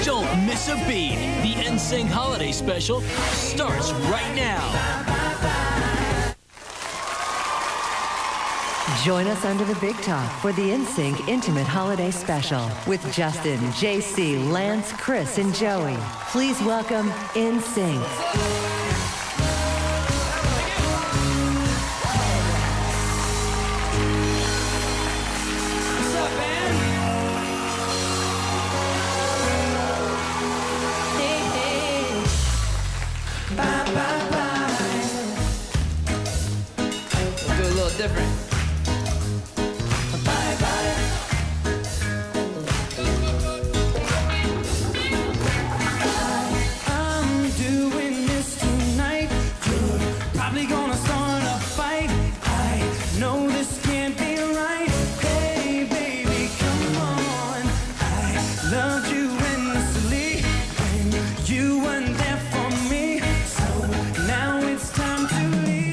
Don't miss a beat. The nsync Holiday Special starts right now. Join us under the big top for the nsync Intimate Holiday Special with Justin, JC, Lance, Chris, and Joey. Please welcome nsync. Different. Bye-bye. I'm doing this tonight. You're probably gonna start a fight. I know this can't be right. Hey, baby, come on. I loved you endlessly when you weren't there for me. So now it's time to leave.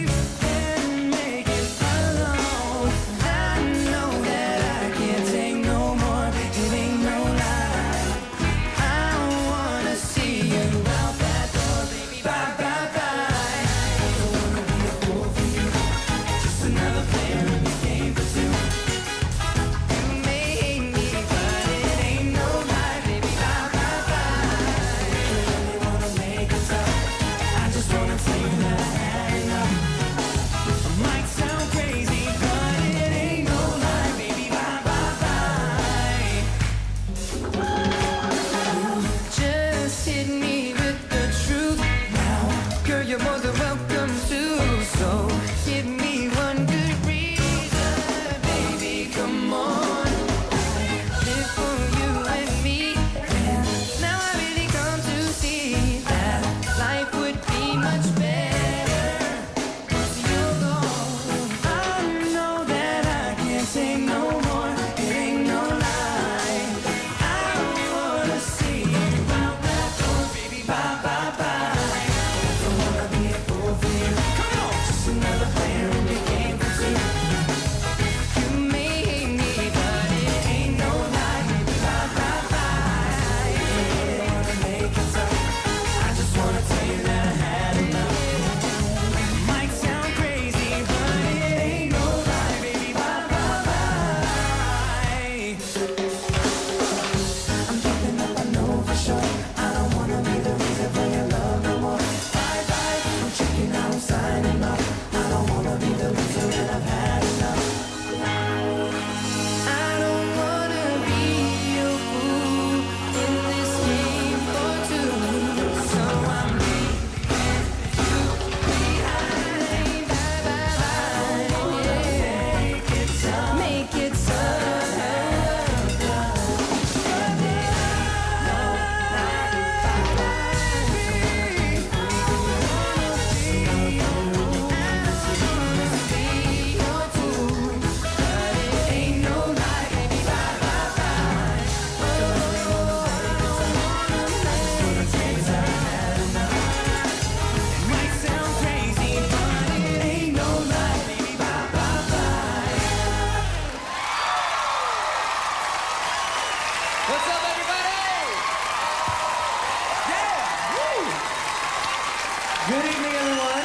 Good evening, everyone.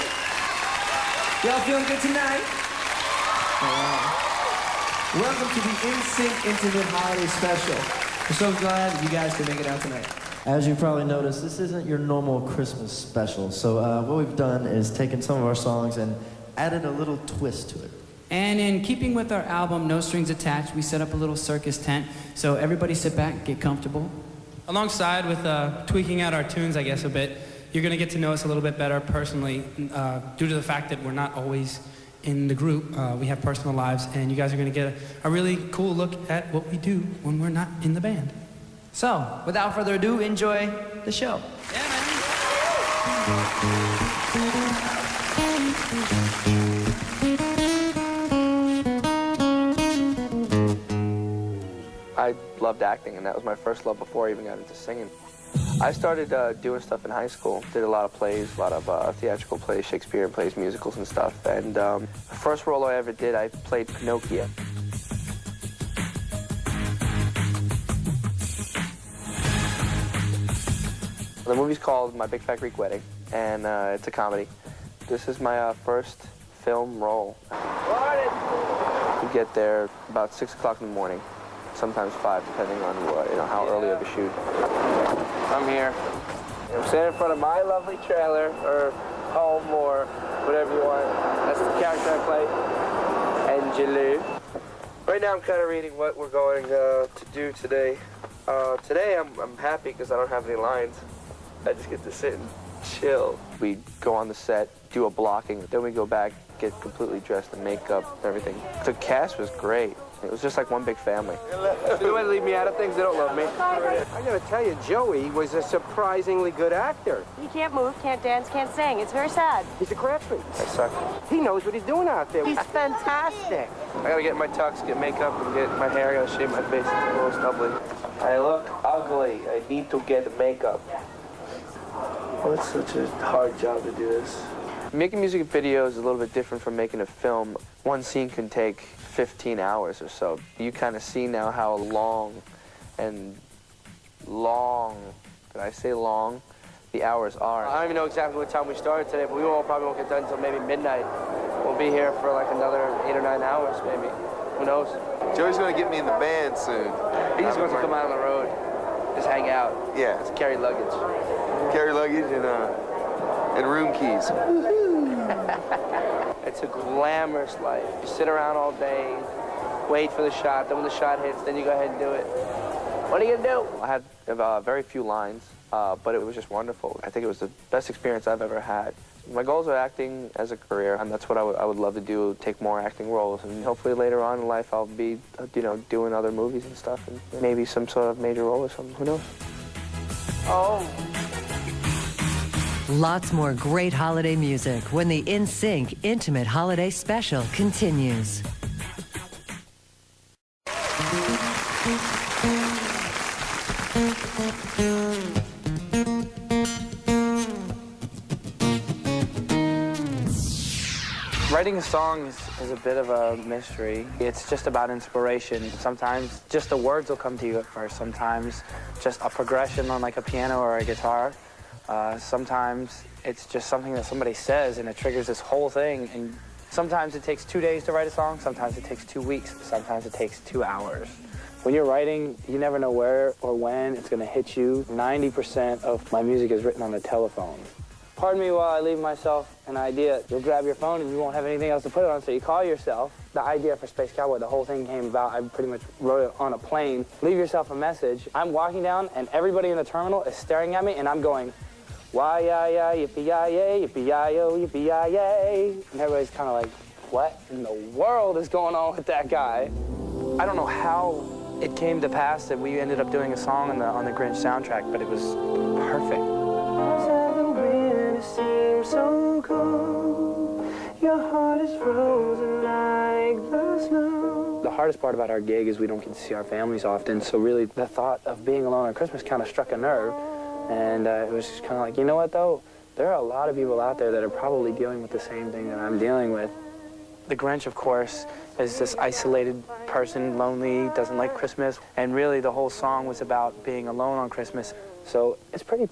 Y'all feeling good tonight? Welcome to the nsync Intimate Holiday Special. We're so glad you guys could make it out tonight. As you probably noticed, this isn't your normal Christmas special. So what we've done is taken some of our songs and added a little twist to it. And in keeping with our album, No Strings Attached, we set up a little circus tent. So everybody sit back, get comfortable. Alongside with tweaking out our tunes, I guess, a bit, you're going to get to know us a little bit better personally due to the fact that we're not always in the group. We have personal lives, and you guys are going to get a really cool look at what we do when we're not in the band. So, without further ado, enjoy the show. Yeah, man. I loved acting, and that was my first love before I even got into singing. I started doing stuff in high school, did a lot of plays, a lot of theatrical plays, Shakespearean plays, musicals and stuff. And the first role I ever did, I played Pinocchio. The movie's called My Big Fat Greek Wedding, and it's a comedy. This is my first film role. We get there about 6 o'clock in the morning, sometimes 5, depending on how early of a shoot. I'm here. I'm standing in front of my lovely trailer, or home, or whatever you want. That's the character I play, Angelou. Right now I'm kind of reading what we're going to do today. Today I'm happy because I don't have any lines. I just get to sit and chill. We go on the set, do a blocking, then we go back, get completely dressed in makeup and everything. The cast was great. It was just like one big family. If they want to leave me out of things, they don't love me. I gotta tell you, Joey was a surprisingly good actor. He can't move, can't dance, can't sing. It's very sad. He's a craftsman. I suck. He knows what he's doing out there. He's fantastic. I gotta get my tux, get makeup, and get my hair. I gotta shave my face. It's a little stubbly. I look ugly. I need to get makeup. Oh, it's such a hard job to do this. Making music videos is a little bit different from making a film. One scene can take 15 hours or so. You kind of see now how long, did I say long, the hours are. I don't even know exactly what time we started today, but we probably won't get done until maybe midnight. We'll be here for like another 8 or 9 hours, maybe. Who knows? Joey's gonna get me in the band soon. He's just going to come out on the road, just hang out. Yeah. Just carry luggage. Carry luggage and room keys. It's a glamorous life. You sit around all day, wait for the shot, then when the shot hits, then you go ahead and do it. What are you gonna do? I had very few lines, but it was just wonderful. I think it was the best experience I've ever had. My goals are acting as a career, and that's what I would love to do, take more acting roles. And hopefully later on in life I'll be, doing other movies and stuff, and maybe some sort of major role or something, who knows? Oh. Lots more great holiday music when the NSYNC Intimate Holiday Special continues. Writing a song is a bit of a mystery. It's just about inspiration. Sometimes just the words will come to you at first. Sometimes just a progression on like a piano or a guitar. Sometimes it's just something that somebody says and it triggers this whole thing. And sometimes it takes 2 days to write a song. Sometimes it takes 2 weeks. Sometimes it takes 2 hours. When you're writing, you never know where or when it's going to hit you. 90% of my music is written on the telephone. Pardon me while I leave myself an idea. You'll grab your phone and you won't have anything else to put it on, so you call yourself. The idea for Space Cowboy, the whole thing came about, I pretty much wrote it on a plane. Leave yourself a message. I'm walking down and everybody in the terminal is staring at me and I'm going, why-yi-yi, yippee-yi-yay, yippee-yi-yo, yippee-yi-yay. And everybody's kind of like, what in the world is going on with that guy? I don't know how it came to pass that we ended up doing a song on the Grinch soundtrack, but it was perfect. Seems so cold. Your heart is frozen like the snow. The hardest part about our gig is we don't get to see our families often, so really the thought of being alone on Christmas kind of struck a nerve. And it was just kind of like, you know what though? There are a lot of people out there that are probably dealing with the same thing that I'm dealing with. The Grinch, of course, is this isolated person, lonely, doesn't like Christmas. And really the whole song was about being alone on Christmas. So it's pretty,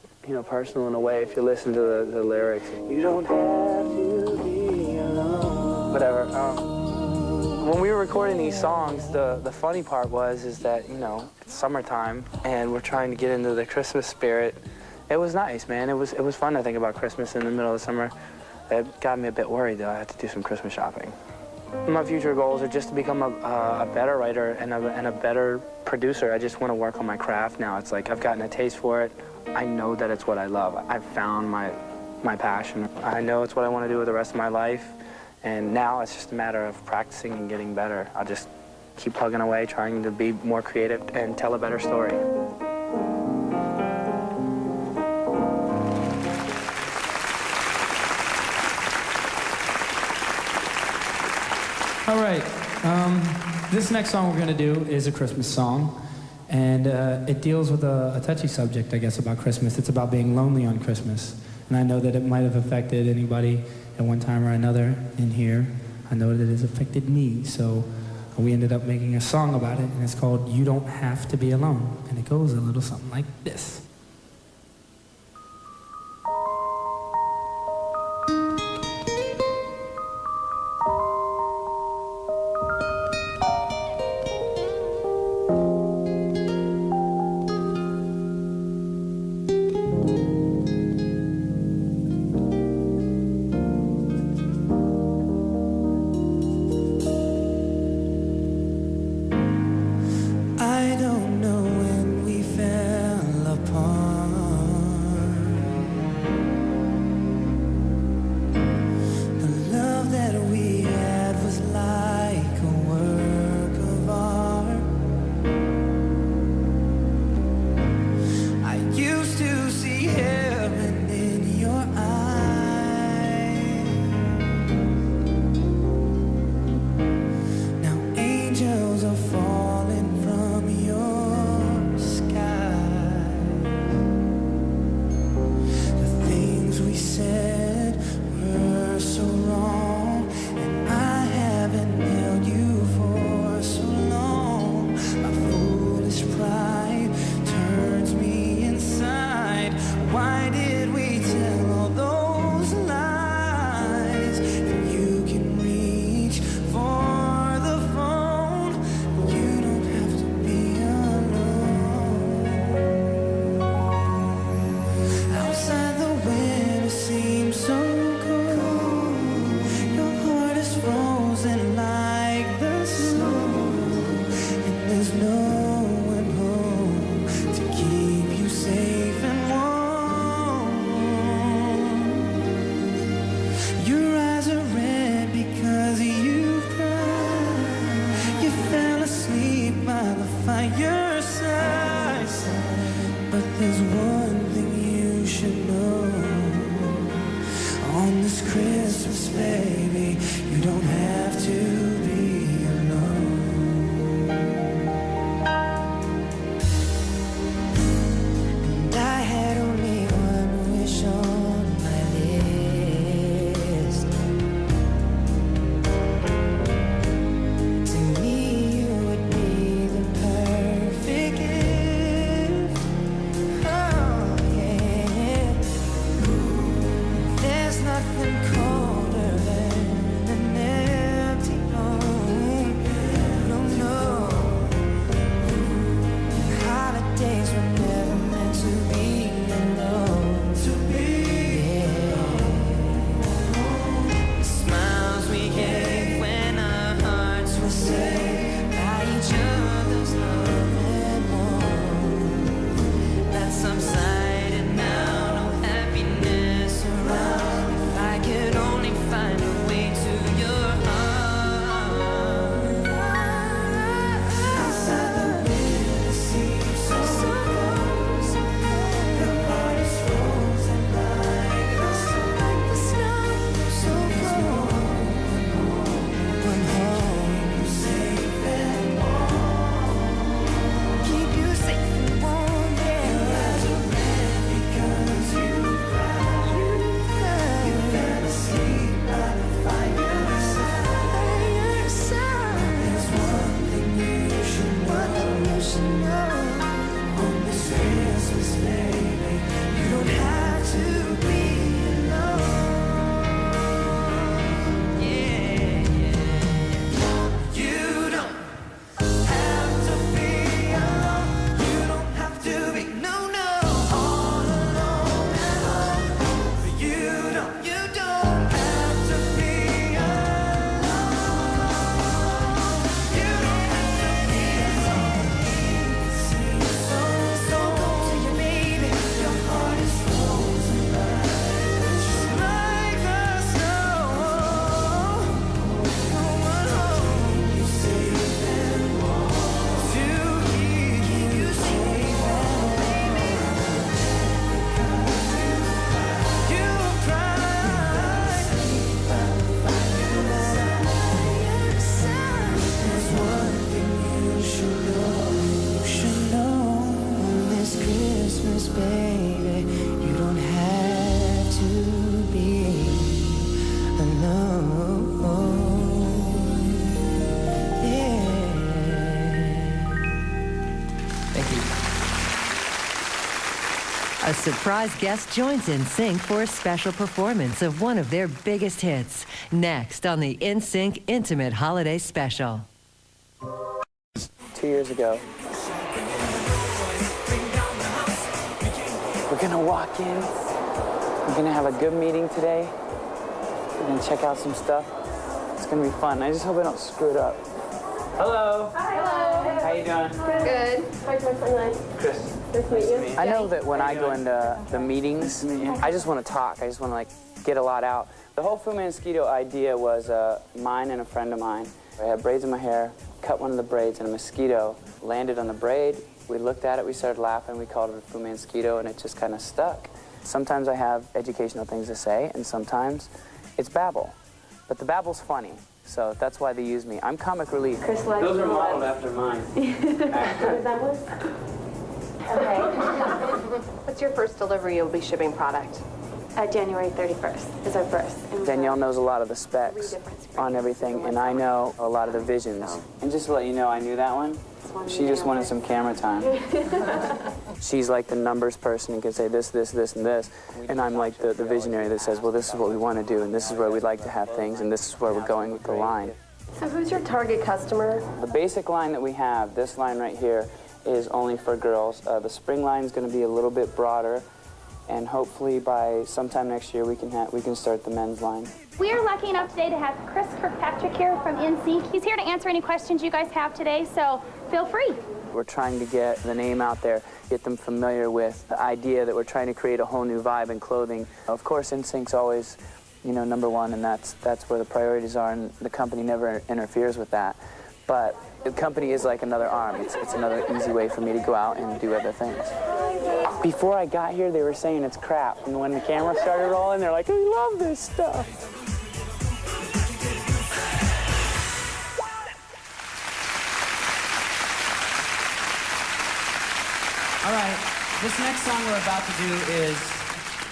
personal in a way if you listen to the lyrics. You don't have to be alone. Whatever. When we were recording these songs, the funny part is that, it's summertime and we're trying to get into the Christmas spirit. It was nice, man. It was fun to think about Christmas in the middle of the summer. It got me a bit worried, though. I had to do some Christmas shopping. My future goals are just to become a better writer and a better producer. I just want to work on my craft now. It's like I've gotten a taste for it. I know that it's what I love. I've found my passion. I know it's what I want to do with the rest of my life. And now it's just a matter of practicing and getting better. I'll just keep plugging away, trying to be more creative and tell a better story. All right, this next song we're gonna do is a Christmas song, and it deals with a touchy subject, I guess, about Christmas. It's about being lonely on Christmas, and I know that it might have affected anybody at one time or another in here. I know that it has affected me, so we ended up making a song about it, and it's called You Don't Have to Be Alone, and it goes a little something like this. should know. On this Christmas, baby, you don't have to be alone. And I had only one wish on my list. To me, you would be the perfect gift. Oh, yeah. There's nothing colder than an empty home. No, no. Holidays were never meant to be alone. To be alone. Smiles we gave when our hearts were saved by each other's love and warmth. That's subsided now, no happiness around. If I could only find a way to your heart. Outside the window seems so close. Your heart is frozen like the snow. So cold. One home, you safe and warm. Keep you safe and warm, yeah. You're as a man because you cry. You fell asleep by the fireside. There's one thing you should know. On this Christmas, baby, you don't have to be alone. Yeah, yeah. You don't have to be alone. You don't have to be, no, no, all alone at home. You don't have to be alone. You don't have to be alone. It seems so cold to you, baby. Your heart is frozen like the snow. One home, you safe and warm. To keep you safe and warm. You cry. There's one thing you should know. You should know on this Christmas, baby, you don't have to be alone. Yeah. Thank you. A surprise guest joins NSYNC for a special performance of one of their biggest hits. Next on the NSYNC Intimate Holiday Special. 2 years ago. We're gonna walk in. We're gonna have a good meeting today. We're gonna check out some stuff. It's gonna be fun. I just hope I don't screw it up. Hello. Hello. How you doing? Good. Where's my sunlight? Chris. Nice to meet you. I know that when I go into the meetings, I just want to talk. I just want to, like, get a lot out. The whole Fu Manskito idea was mine and a friend of mine. I had braids in my hair, cut one of the braids, and a mosquito landed on the braid. We looked at it, we started laughing, we called it a Fu Manskito, and it just kind of stuck. Sometimes I have educational things to say, and sometimes it's babble. But the babble's funny, so that's why they use me. I'm comic relief. Chris likes Those are the modeled lights. after mine. What is that one? Okay. What's your first delivery you'll be shipping product? January 31st is our first. And Danielle knows a lot of the specs on everything, and I know a lot of the visions. And just to let you know, I knew that one. She just wanted some camera time. She's like the numbers person and can say this, this, this, and this. And I'm like the visionary that says, well, this is what we want to do, and this is where we'd like to have things, and this is where we're going with the line. So who's your target customer? The basic line that we have, this line right here, is only for girls. The spring line is going to be a little bit broader, and hopefully by sometime next year we can start the men's line. We are lucky enough today to have Chris Kirkpatrick here from nsync. He's here to answer any questions you guys have today, so feel free. We're trying to get the name out there, get them familiar with the idea that we're trying to create a whole new vibe in clothing. Of course, NSYNC's always, you know, #1, and that's where the priorities are, and the company never interferes with that. But the company is like another arm. It's another easy way for me to go out and do other things. Before I got here, they were saying it's crap. And when the camera started rolling, they're like, we love this stuff. All right, this next song we're about to do is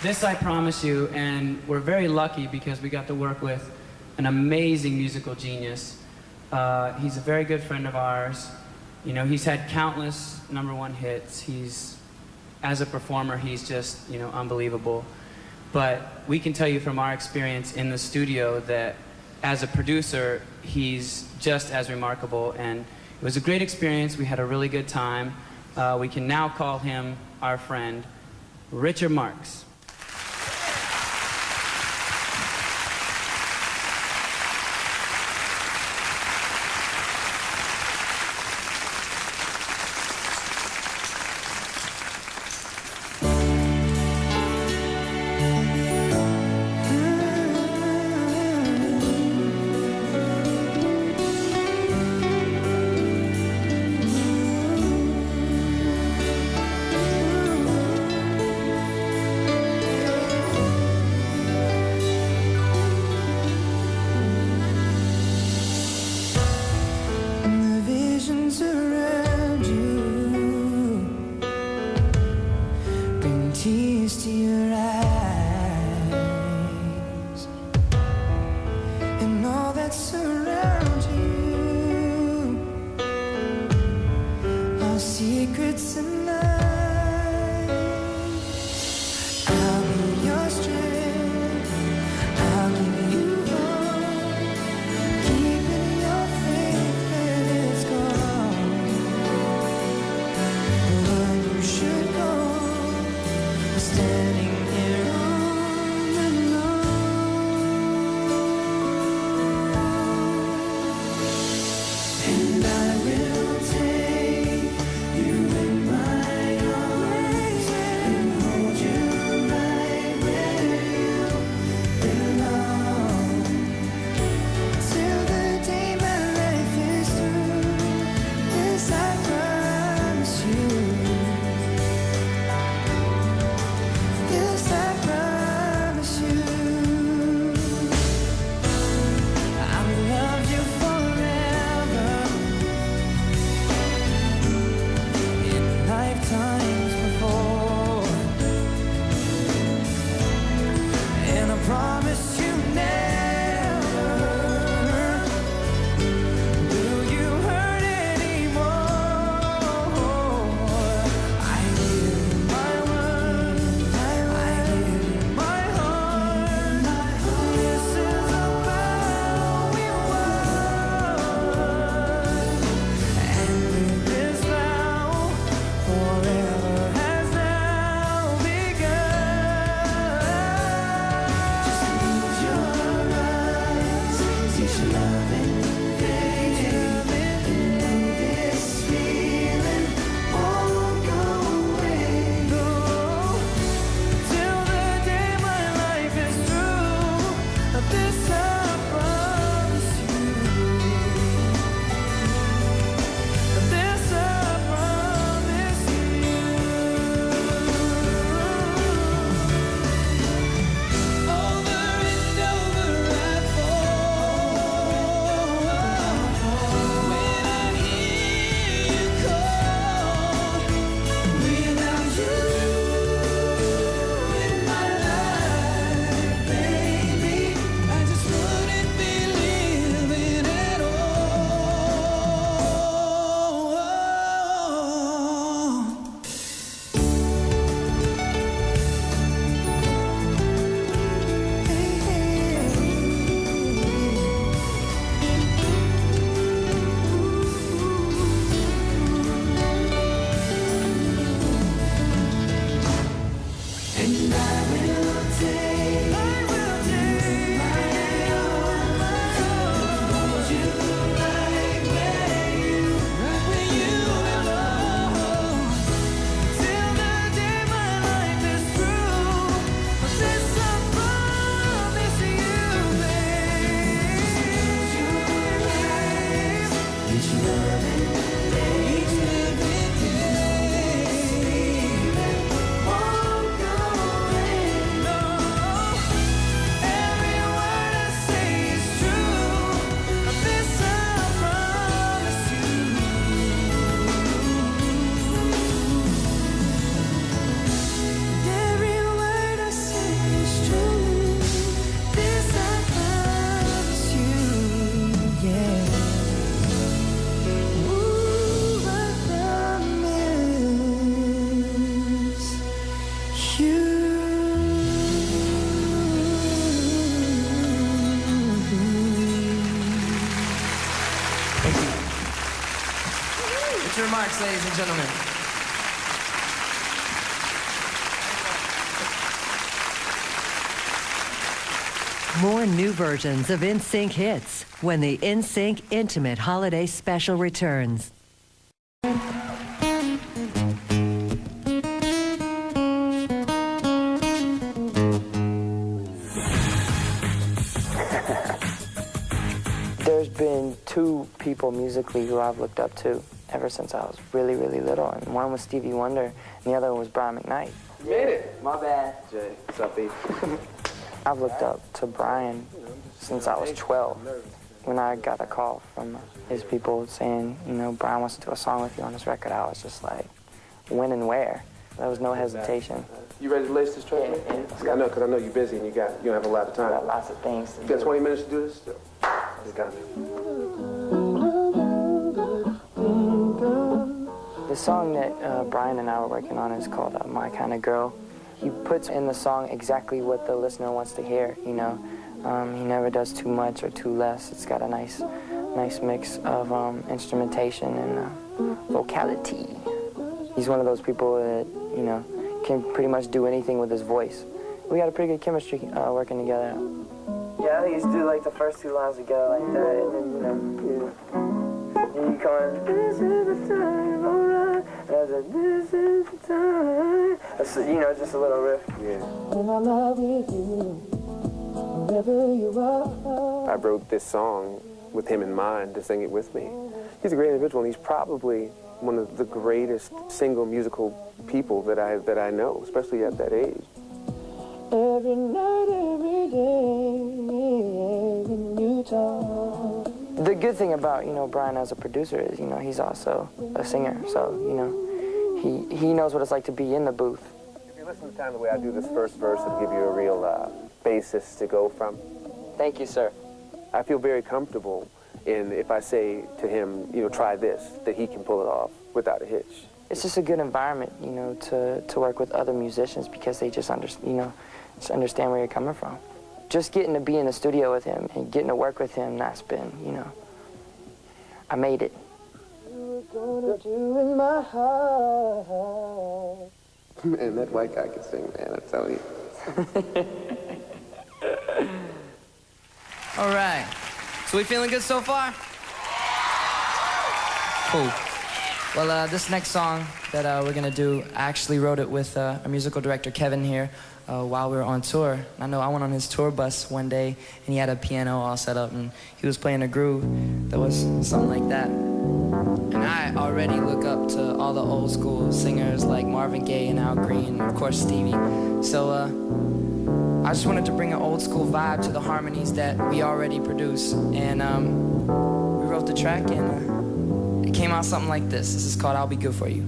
This I Promise You, and we're very lucky because we got to work with an amazing musical genius. He's a very good friend of ours. You know, he's had countless #1 hits. As a performer, he's just, you know, unbelievable. But we can tell you from our experience in the studio that as a producer, he's just as remarkable, and it was a great experience. We had a really good time. We can now call him our friend, Richard Marx. This What's your remarks, ladies and gentlemen? More new versions of NSYNC hits when the NSYNC Intimate Holiday Special returns. There's been two people musically who I've looked up to ever since I was really, really little, and one was Stevie Wonder, and the other one was Brian McKnight. You made it. My bad. Jay, what's up, B? I've looked up to Brian since I was 12. When I got a call from his people saying, you know, Brian wants to do a song with you on this record, I was just like, when and where? There was no hesitation. You ready to lace this track? Yeah. I know, because I know you're busy and you don't have a lot of time. I got lots of things to You got do. 20 minutes to do this? Just got me. The song that Brian and I were working on is called My Kind of Girl. He puts in the song exactly what the listener wants to hear, you know. He never does too much or too less. It's got a nice mix of instrumentation and vocality. He's one of those people that, you know, can pretty much do anything with his voice. We got a pretty good chemistry working together. Yeah, I used to do like the first two lines together like that, and then, you know, you come in, this is the time, alright. And I was like, this is the time. That's, you know, just a little riff. Yeah. When I'm not with you, wherever you are. I wrote this song with him in mind to sing it with me. He's a great individual, and he's probably one of the greatest single musical people that I know, especially at that age. Every night, every day, when you talk. The good thing about, you know, Brian as a producer is, you know, he's also a singer, so, you know, he knows what it's like to be in the booth. If you listen to the time the way I do this first verse, it'll give you a real basis to go from. Thank you, sir. I feel very comfortable in if I say to him, you know, try this, that he can pull it off without a hitch. It's just a good environment, you know, to work with other musicians because they just understand where you're coming from. Just getting to be in the studio with him and getting to work with him, that's been, you know, I made it. You were gonna do in my heart. Man, that white guy can sing, man, I'm telling you. All right. So we feeling good so far? Cool. Well, this next song that we're gonna do, I actually wrote it with our musical director Kevin here while we were on tour. I know I went on his tour bus one day and he had a piano all set up and he was playing a groove that was something like that. And I already look up to all the old school singers like Marvin Gaye and Al Green and of course Stevie. So I just wanted to bring an old school vibe to the harmonies that we already produce. And we wrote the track and it came out something like this. This is called I'll Be Good For You.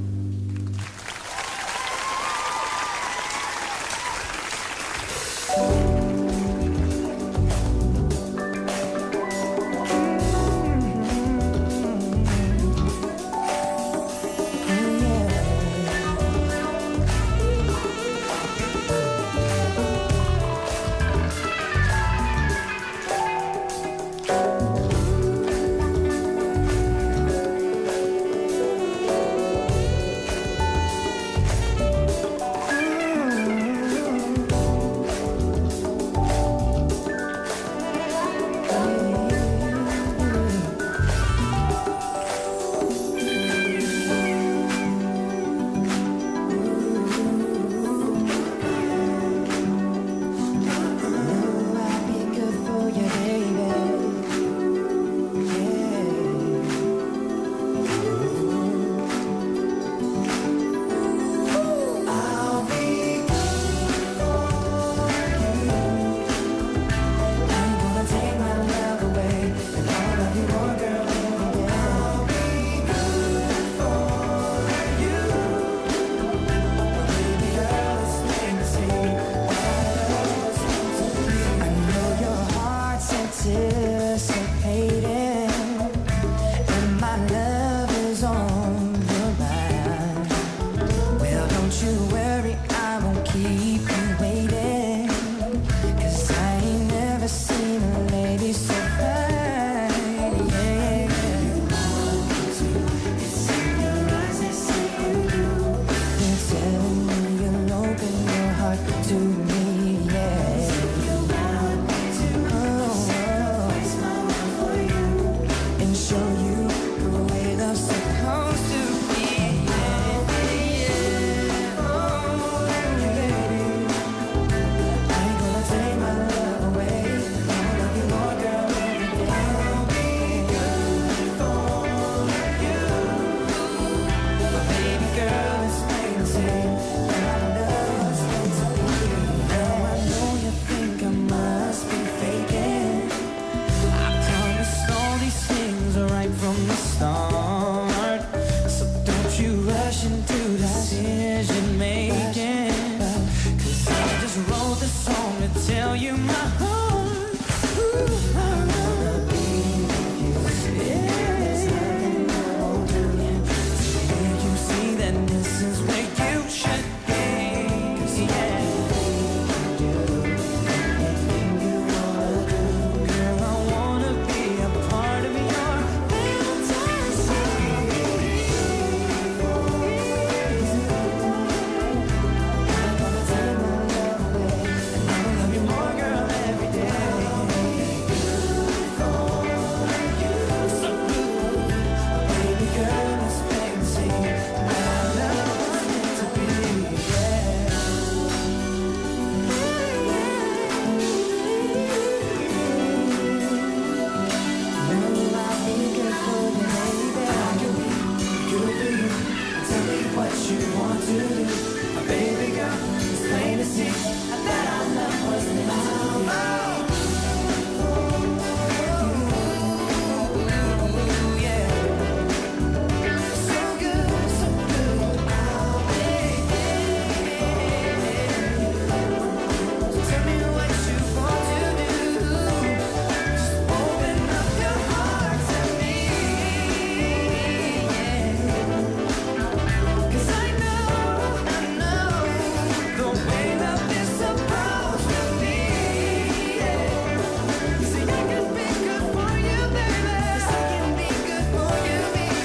to me, yeah. And show you the way love's supposed to be, yeah, yeah. Oh, baby, I ain't gonna take my love away. I'ma love you more, girl, every day. I'll be good for you. But baby girl, it's plain to see that I love what's meant to be. Now I know you think I must be faking. I promised all these things right from the start. So don't you rush into decision making. 'Cause I just wrote this song to tell you my heart. Ooh, I wanna be with you. Yeah. Make you see that this is where you should be. 'Cause yeah. Girl, I wanna be a part of your fantasy. I'm gonna take my love away, and I'ma love you more, girl, every day. So good, baby girl, it's plain to see that I love what's meant to be, yeah. I'll be good for you, baby. I can be good for you. Tell me what you want to do, baby girl. It's plain to see that I love what's meant to be. Yeah. So good, so good. So tell me what you want to do. Just open up your heart to me, yeah. 'Cause I know the way love is supposed to be, yeah. See, I can be good for you, baby. Yes, I can be good for you, baby.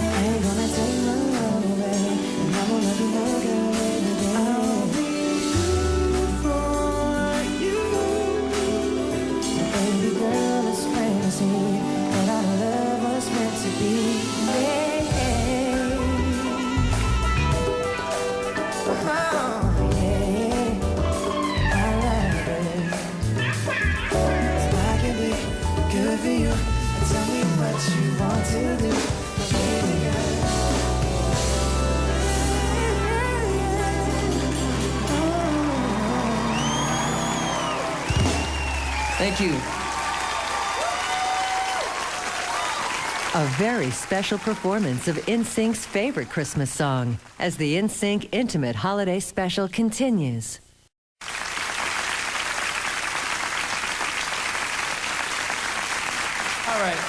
I ain't gonna take my love away, and I will love you more, girl, every day. I'll be good for you. Baby girl, it's plain to see that our love was meant to be, yeah. Oh, yeah. I love it. So I can be good for you. Tell me what you want to do, baby girl. Thank you. A very special performance of NSYNC's favorite Christmas song as the NSYNC Intimate Holiday Special continues. All right,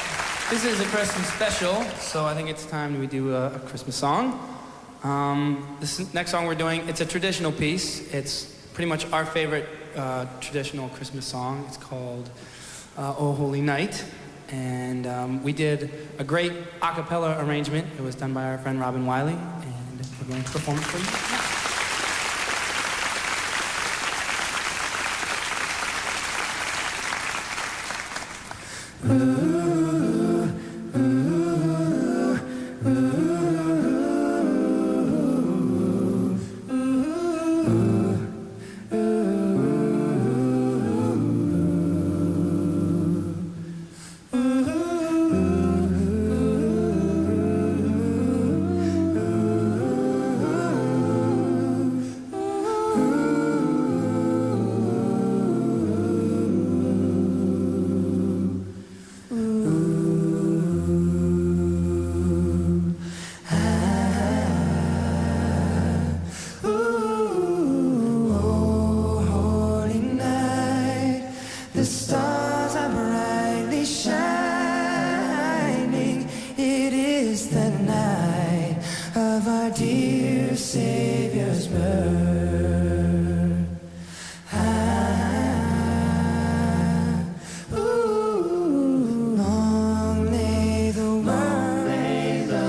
this is a Christmas special, so I think it's time we do a Christmas song. This next song we're doing, it's a traditional piece. It's pretty much our favorite traditional Christmas song. It's called Oh Holy Night, and we did a great a cappella arrangement. It was done by our friend Robin Wiley, and we're going to perform it for you now. Long may the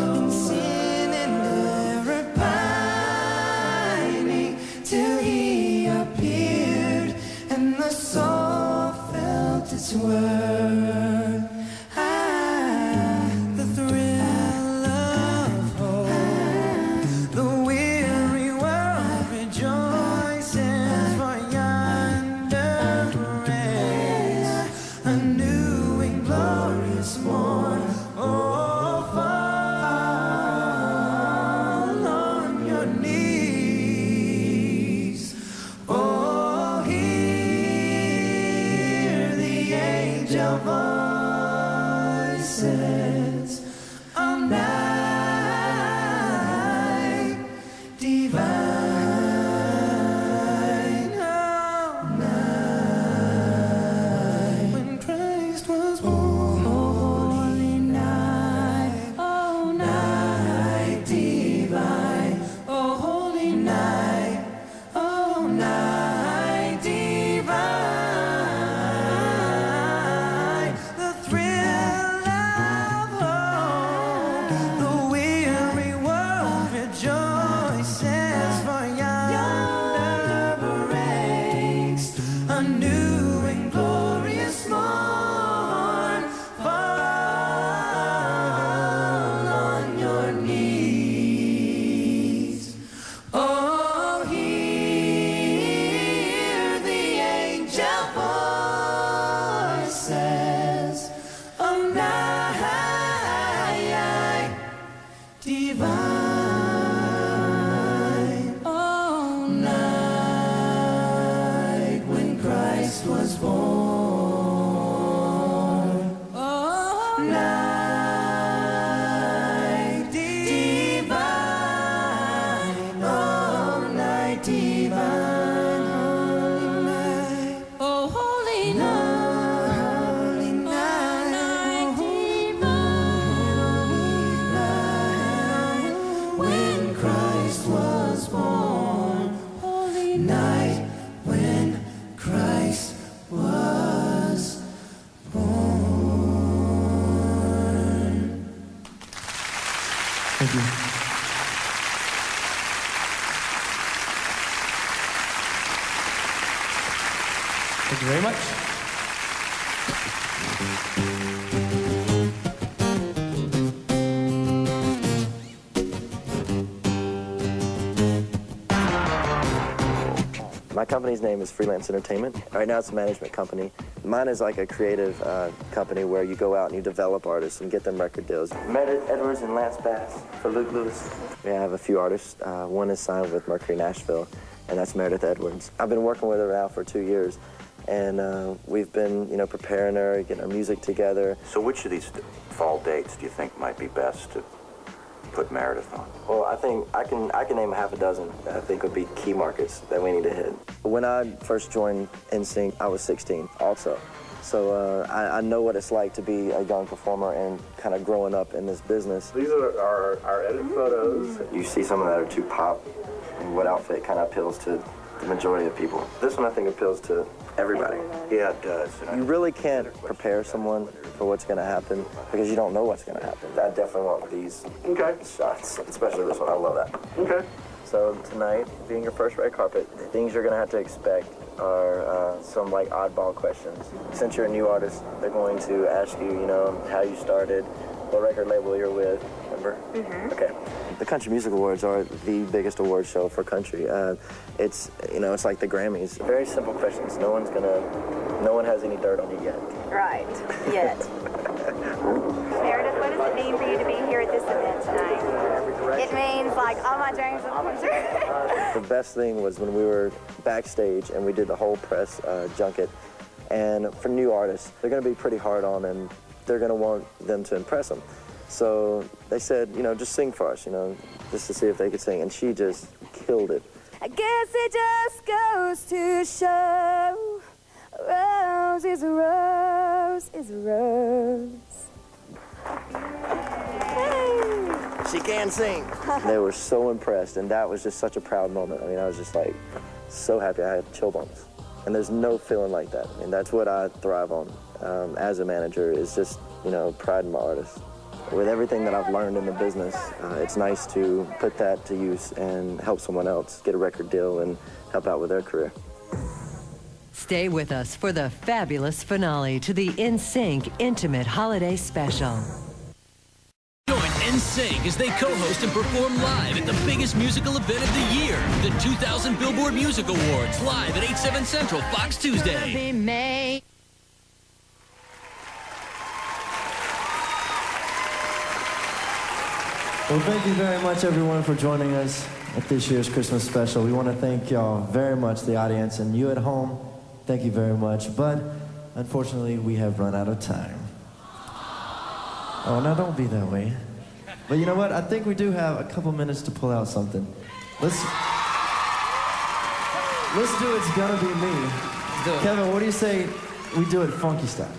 Thank you. Thank you very much. My company's name is Freelance Entertainment. Right now it's a management company. Mine is like a creative company where you go out and you develop artists and get them record deals. Meredith Edwards and Lance Bass for Luke Lewis. We have a few artists. One is signed with Mercury Nashville, and that's Meredith Edwards. I've been working with her now for 2 years, and we've been, you know, preparing her, getting our music together. So which of these fall dates do you think might be best to put Meredith on? Well, I think I can name a half a dozen that I think would be key markets that we need to hit. When I first joined NSYNC, I was 16 also. So I know what it's like to be a young performer and kind of growing up in this business. These are our edited photos. You see some of that are too pop, and what outfit kind of appeals to the majority of people. This one I think appeals to everybody. Yeah, it does. You really can't prepare someone for what's going to happen because you don't know what's going to happen. I definitely want these shots, especially this one. I love that. Okay. So tonight, being your first red carpet, the things you're going to have to expect are some like oddball questions. Since you're a new artist, they're going to ask you, you know, how you started, what record label you're with, remember? Mm-hmm. Okay. The Country Music Awards are the biggest award show for country. It's, you know, it's like the Grammys. Very simple questions. No one has any dirt on you yet. Right, yet. Meredith, what does it mean for you to be here at this event tonight? It means, like, all my dreams will come true. The best thing was when we were backstage and we did the whole press junket. And for new artists, they're going to be pretty hard on and they're going to want them to impress them. So they said, you know, just sing for us, you know, just to see if they could sing. And she just killed it. I guess it just goes to show a rose is a rose is a rose. Hey. She can sing. They were so impressed, and that was just such a proud moment. I mean, I was just like so happy. I had chill bumps. And there's no feeling like that. I mean, that's what I thrive on as a manager is just, you know, pride in my artists. With everything that I've learned in the business, it's nice to put that to use and help someone else get a record deal and help out with their career. Stay with us for the fabulous finale to the NSYNC Intimate Holiday Special. Join NSYNC as they co-host and perform live at the biggest musical event of the year, the 2000 Billboard Music Awards, live at 8/7 Central, Fox Tuesday. Well, thank you very much, everyone, for joining us at this year's Christmas special. We want to thank y'all very much, the audience, and you at home, thank you very much. But unfortunately, we have run out of time. Oh, now don't be that way. But you know what? I think we do have a couple minutes to pull out something. Let's do It's Gonna Be Me. Kevin, what do you say we do it funky style?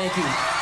Thank you.